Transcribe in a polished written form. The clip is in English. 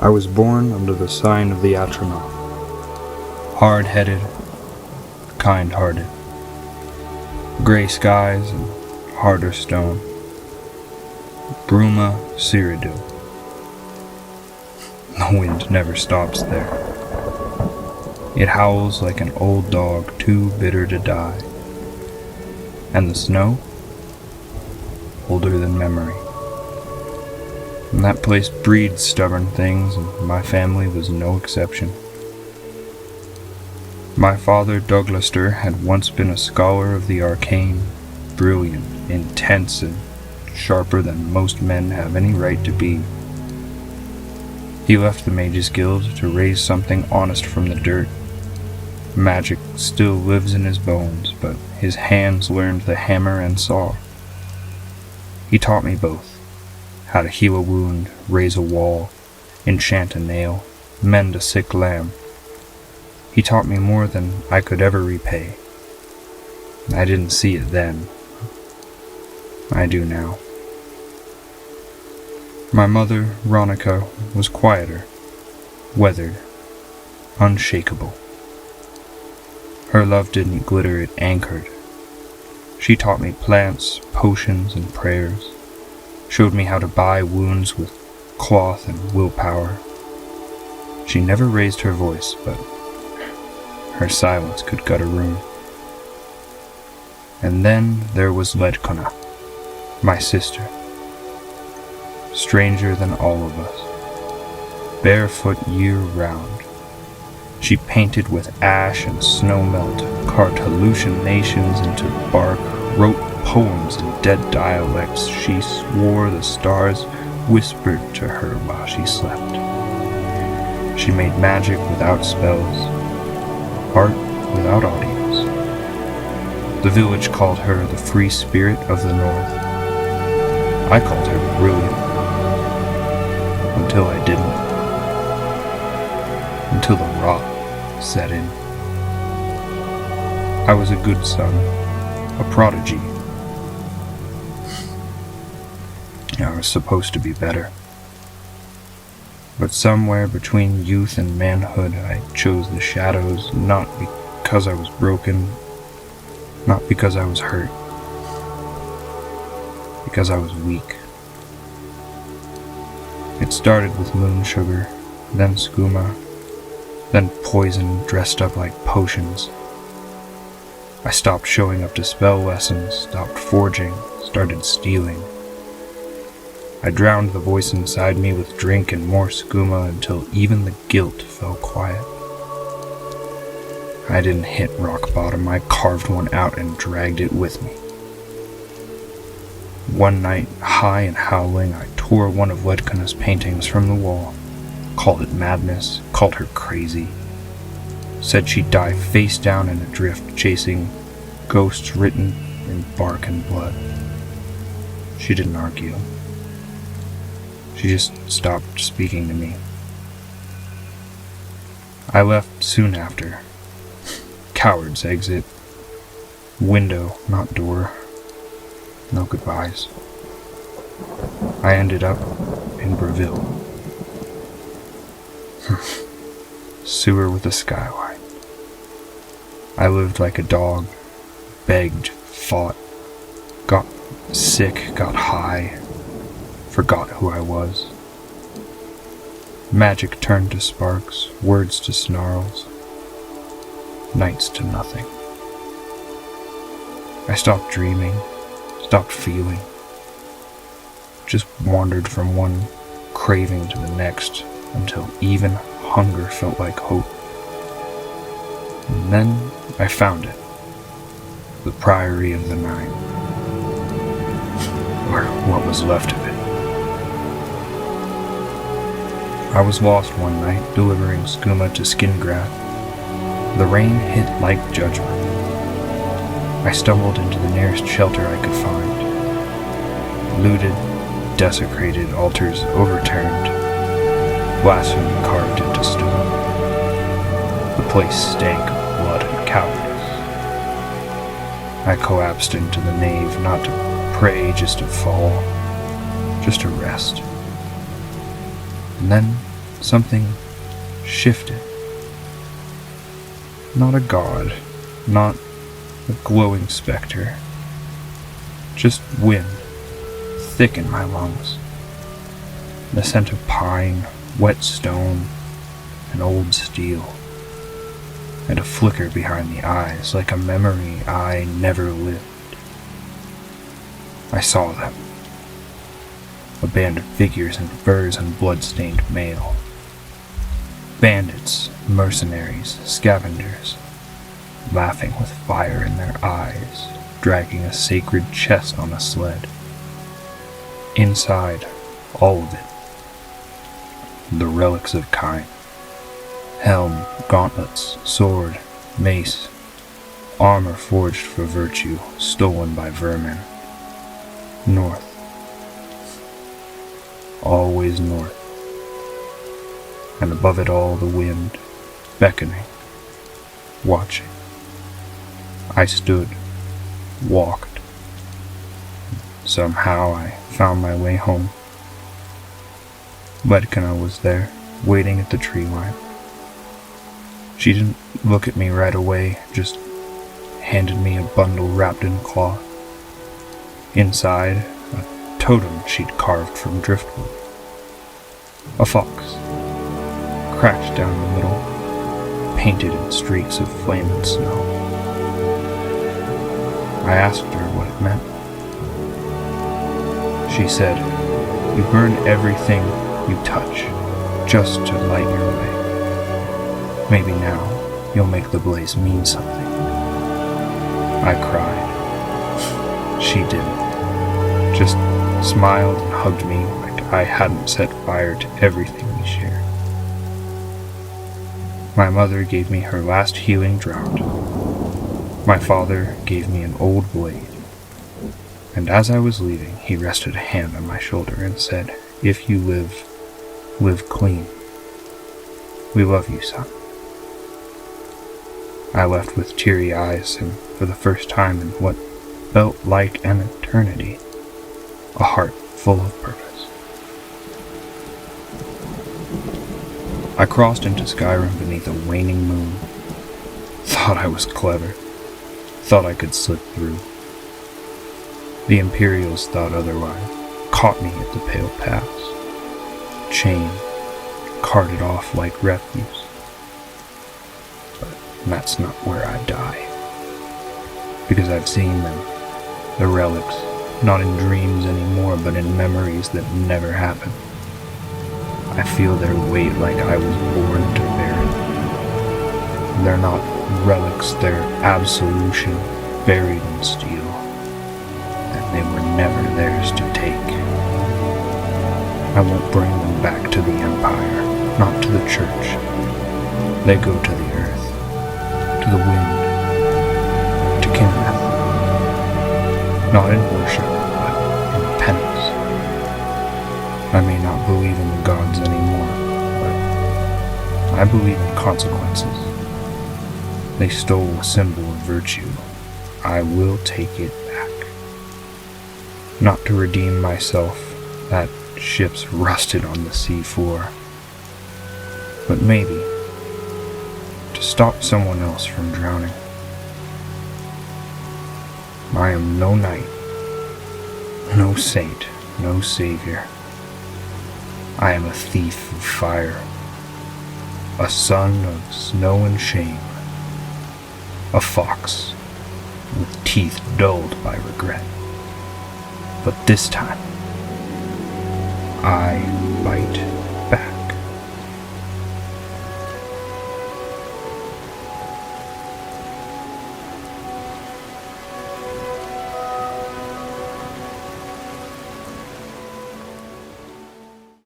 I was born under the sign of the Atronach. Hard-headed, kind-hearted. Gray skies and harder stone. Bruma Cyrodiil. The wind never stops there. It howls like an old dog too bitter to die. And the snow? Older than memory. And that place breeds stubborn things, and my family was no exception. My father, Douglaster, had once been a scholar of the arcane, brilliant, intense, and sharper than most men have any right to be. He left the Mages Guild to raise something honest from the dirt. Magic still lives in his bones, but his hands learned the hammer and saw. He taught me both. How to heal a wound, raise a wall, enchant a nail, mend a sick lamb. He taught me more than I could ever repay. I didn't see it then. I do now. My mother, Ronica, was quieter, weathered, unshakable. Her love didn't glitter, it anchored. She taught me plants, potions, and prayers. Showed me how to buy wounds with cloth and willpower. She never raised her voice, but her silence could gut a room. And then there was Ledkona, my sister. Stranger than all of us. Barefoot year-round. She painted with ash and snow melt, carved hallucinations into bark, wrote poems in dead dialects. She swore the stars whispered to her while she slept. She made magic without spells, art without audience. The village called her the free spirit of the north. I called her brilliant. Until I didn't. Until the rot set in. I was a good son, a prodigy. I was supposed to be better. But somewhere between youth and manhood, I chose the shadows, not because I was broken, not because I was hurt, because I was weak. It started with moon sugar, then skooma, then poison dressed up like potions. I stopped showing up to spell lessons, stopped forging, started stealing. I drowned the voice inside me with drink and more skooma until even the guilt fell quiet. I didn't hit rock bottom, I carved one out and dragged it with me. One night, high and howling, I tore one of Ledkona's paintings from the wall, called it madness, called her crazy, said she'd die face down in a drift, chasing ghosts written in bark and blood. She didn't argue. She just stopped speaking to me. I left soon after. Coward's exit. Window, not door. No goodbyes. I ended up in Breville. Sewer with a skyline. I lived like a dog, begged, fought, got sick, got high, forgot who I was. Magic turned to sparks, words to snarls, nights to nothing. I stopped dreaming, stopped feeling, just wandered from one craving to the next until even hunger felt like hope. And then I found it, the Priory of the Nine, or what was left of it. I was lost one night, delivering skooma to Skingrath. The rain hit like judgment. I stumbled into the nearest shelter I could find. Looted, desecrated, altars overturned, blasphemy carved into stone. The place stank of blood and cowardice. I collapsed into the nave, not to pray, just to fall, just to rest. And then something shifted. Not a god, not a glowing specter, just wind, thick in my lungs. The scent of pine, wet stone, and old steel, and a flicker behind the eyes like a memory I never lived. I saw them. A band of figures in furs and blood-stained mail. Bandits, mercenaries, scavengers, laughing with fire in their eyes, dragging a sacred chest on a sled. Inside, all of it, the relics of Kyne. Helm, gauntlets, sword, mace, armor forged for virtue, stolen by vermin. North. Always north. And above it all the wind, beckoning, watching. I stood, walked. Somehow I found my way home. Ledkina was there, waiting at the tree line. She didn't look at me right away, just handed me a bundle wrapped in cloth. Inside, a totem she'd carved from driftwood. A fox, cracked down the middle, painted in streaks of flame and snow. I asked her what it meant. She said, "You burn everything you touch, just to light your way. Maybe now you'll make the blaze mean something." I cried. She didn't. Just smiled and hugged me like I hadn't set fire to everything we shared. My mother gave me her last healing draught. My father gave me an old blade. And as I was leaving, he rested a hand on my shoulder and said, "If you live, live clean. We love you, son." I left with teary eyes, and for the first time in what felt like an eternity, a heart full of purpose. I crossed into Skyrim beneath a waning moon. Thought I was clever. Thought I could slip through. The Imperials thought otherwise, caught me at the Pale Pass. Chained, carted off like refuse. But that's not where I die. Because I've seen them, the relics, not in dreams anymore, but in memories that never happened. I feel their weight like I was born to bear it. They're not relics, they're absolution buried in steel. And they were never theirs to take. I won't bring them back to the Empire, not to the Church. They go to the earth, to the wind, to Kyne. Not in worship, but in penance. I may not believe in the gods anymore, but I believe in consequences. They stole a symbol of virtue. I will take it back. Not to redeem myself, that ship's rusted on the sea floor, but maybe to stop someone else from drowning. I am no knight, no saint, no savior. I am a thief of fire, a son of snow and shame, a fox with teeth dulled by regret. But this time, I bite.